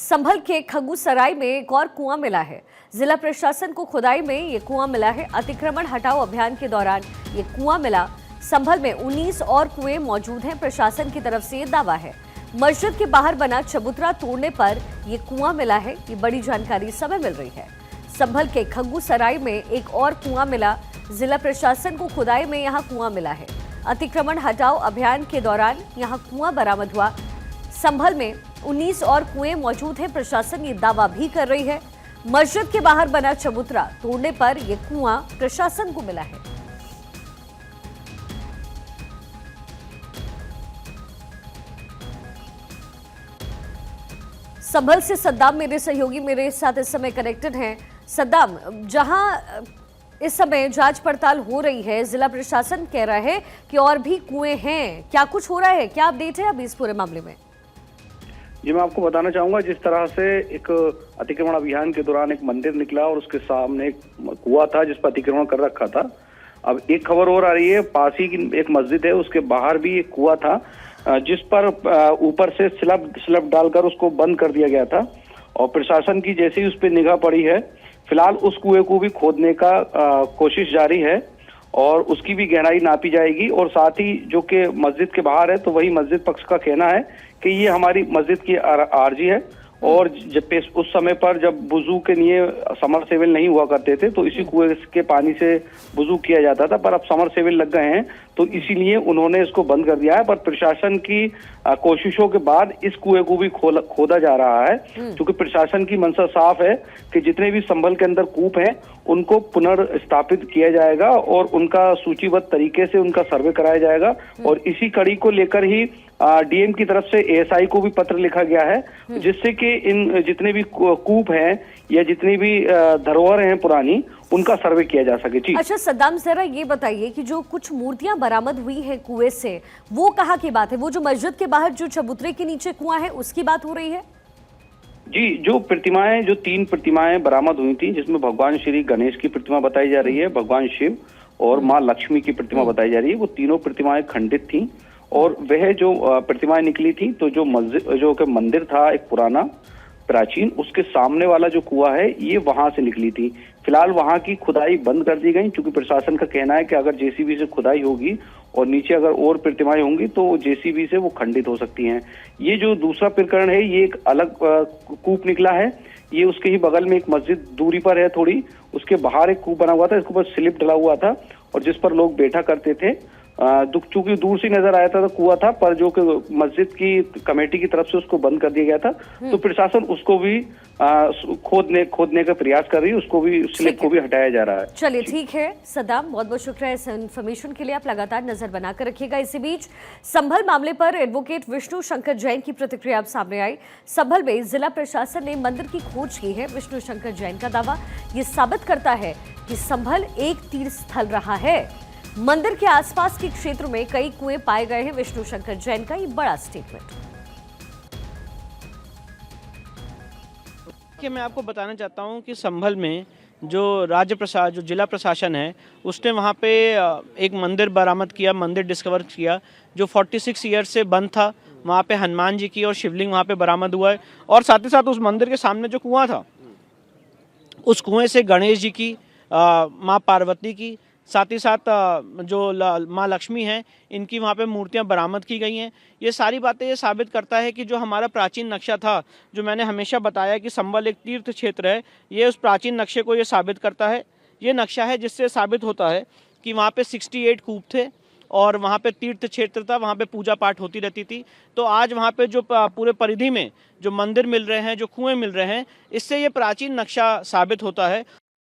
संभल के खग्गूसराय में एक और कुआं मिला है। जिला प्रशासन को खुदाई में ये कुआं मिला है। अतिक्रमण हटाओ अभियान के दौरान ये कुआं मिला। संभल में 19 और कुएं मौजूद हैं। प्रशासन की तरफ से ये दावा है। मस्जिद के बाहर बना चबूतरा तोड़ने पर ये कुआं मिला है। ये बड़ी जानकारी इस समय मिल रही है। संभल के खग्गूसराय में एक और कुआं मिला। जिला प्रशासन को खुदाई में यहाँ कुआं मिला है। अतिक्रमण हटाओ अभियान के दौरान यहाँ कुआं बरामद हुआ। संभल में 19 और कुएं मौजूद हैं। प्रशासन ये दावा भी कर रही है। मस्जिद के बाहर बना चबूतरा तोड़ने पर यह कुआं प्रशासन को मिला है। संभल से सद्दाम मेरे सहयोगी मेरे साथ इस समय कनेक्टेड हैं। सद्दाम, जहां इस समय जांच पड़ताल हो रही है, जिला प्रशासन कह रहा है कि और भी कुएं हैं, क्या कुछ हो रहा है, क्या अपडेट है अभी इस पूरे मामले में? जी, मैं आपको बताना चाहूंगा, जिस तरह से एक अतिक्रमण अभियान के दौरान एक मंदिर निकला और उसके सामने एक कुआं था जिस पर अतिक्रमण कर रखा था। अब एक खबर और आ रही है, पास ही की एक मस्जिद है, उसके बाहर भी एक कुआं था जिस पर ऊपर से स्लब डालकर उसको बंद कर दिया गया था। और प्रशासन की जैसे ही उस पर निगाह पड़ी है, फिलहाल उस कुएं को भी खोदने का कोशिश जारी है और उसकी भी गहराई नापी जाएगी। और साथ ही जो कि मस्जिद के बाहर है, तो वही मस्जिद पक्ष का कहना है कि ये हमारी मस्जिद की आरजी है और जब उस समय पर जब वुजू के लिए समरसेबल नहीं हुआ करते थे, तो इसी कुएं के पानी से वुजू किया जाता था, पर अब समरसेबल लग गए हैं तो इसीलिए उन्होंने इसको बंद कर दिया है। पर प्रशासन की कोशिशों के बाद इस कुएं को भी खोदा जा रहा है, क्योंकि प्रशासन की मंशा साफ है कि जितने भी संभल के अंदर कूप हैं उनको पुनर्स्थापित किया जाएगा और उनका सूचीबद्ध तरीके से उनका सर्वे कराया जाएगा। और इसी कड़ी को लेकर ही डीएम की तरफ से एएसआई को भी पत्र लिखा गया है, जिससे कि इन जितने भी कूप हैं या जितनी भी धरोहर हैं पुरानी, उनका सर्वे किया जा सके। जी अच्छा सद्दाम, जरा ये बताइए कि जो कुछ मूर्तियां बरामद हुई हैं कुएं से, वो कहाँ की बात है? वो जो मस्जिद के बाहर जो चबूतरे के नीचे कुआं है, उसकी बात हो रही है? जी, जो 3 प्रतिमाएं बरामद हुई थी, जिसमें भगवान श्री गणेश की प्रतिमा बताई जा रही है, भगवान शिव और माँ लक्ष्मी की प्रतिमा बताई जा रही है, वो तीनों प्रतिमाएं खंडित थी। और वह जो प्रतिमाएं निकली थी, तो जो मंदिर था एक पुराना प्राचीन, उसके सामने वाला जो कुआं है ये वहां से निकली थी। फिलहाल वहां की खुदाई बंद कर दी गई, क्योंकि प्रशासन का कहना है कि अगर जेसीबी से खुदाई होगी और नीचे अगर और प्रतिमाएं होंगी तो जेसीबी से वो खंडित हो सकती हैं। ये जो दूसरा प्रकरण है, ये एक अलग कूप निकला है। ये उसके ही बगल में एक मस्जिद दूरी पर है थोड़ी, उसके बाहर एक कूप बना हुआ था, इसके ऊपर स्लिप डला हुआ था और जिस पर लोग बैठा करते थे। चूंकि दूर से नजर आया था तो कुआं था, पर जो कि मस्जिद की कमेटी की तरफ से उसको बंद कर दिया गया था, तो प्रशासन उसको भी खोदने का प्रयास कर रही है, उसको भी स्लिप को भी हटाया जा रहा है। चलिए ठीक है सद्दाम, बहुत बहुत शुक्रिया इस इन्फॉर्मेशन के लिए। आप लगातार नजर बनाकर रखिएगा। इसी बीच संभल मामले पर एडवोकेट विष्णु शंकर जैन की प्रतिक्रिया अब सामने आई। संभल में जिला प्रशासन ने मंदिर की खोज की है। विष्णु शंकर जैन का दावा ये साबित करता है कि संभल एक तीर्थ स्थल रहा है। मंदिर के आसपास के क्षेत्र में कई कुएं पाए गए हैं। विष्णु शंकर जैन का ये बड़ा स्टेटमेंट। कि मैं आपको बताना चाहता हूं कि संभल में जो जिला प्रशासन है, उसने वहां पे एक मंदिर बरामद किया, मंदिर डिस्कवर किया जो 46 ईयर्स से बंद था। वहां पे हनुमान जी की और शिवलिंग वहां पे बरामद हुआ है। और साथ ही साथ उस मंदिर के सामने जो कुआं था, उस कुएं से गणेश जी की, माँ पार्वती की, साथ ही साथ जो माँ लक्ष्मी हैं, इनकी वहाँ पे मूर्तियाँ बरामद की गई हैं। ये सारी बातें ये साबित करता है कि जो हमारा प्राचीन नक्शा था, जो मैंने हमेशा बताया कि संभल एक तीर्थ क्षेत्र है, ये उस प्राचीन नक्शे को ये साबित करता है। ये नक्शा है जिससे साबित होता है कि वहाँ पे 68 कूप थे और वहाँ पे तीर्थ क्षेत्र था, वहाँ पे पूजा पाठ होती रहती थी। तो आज वहाँ पे जो पूरे परिधि में जो मंदिर मिल रहे हैं, जो कुएँ मिल रहे हैं, इससे ये प्राचीन नक्शा साबित होता है।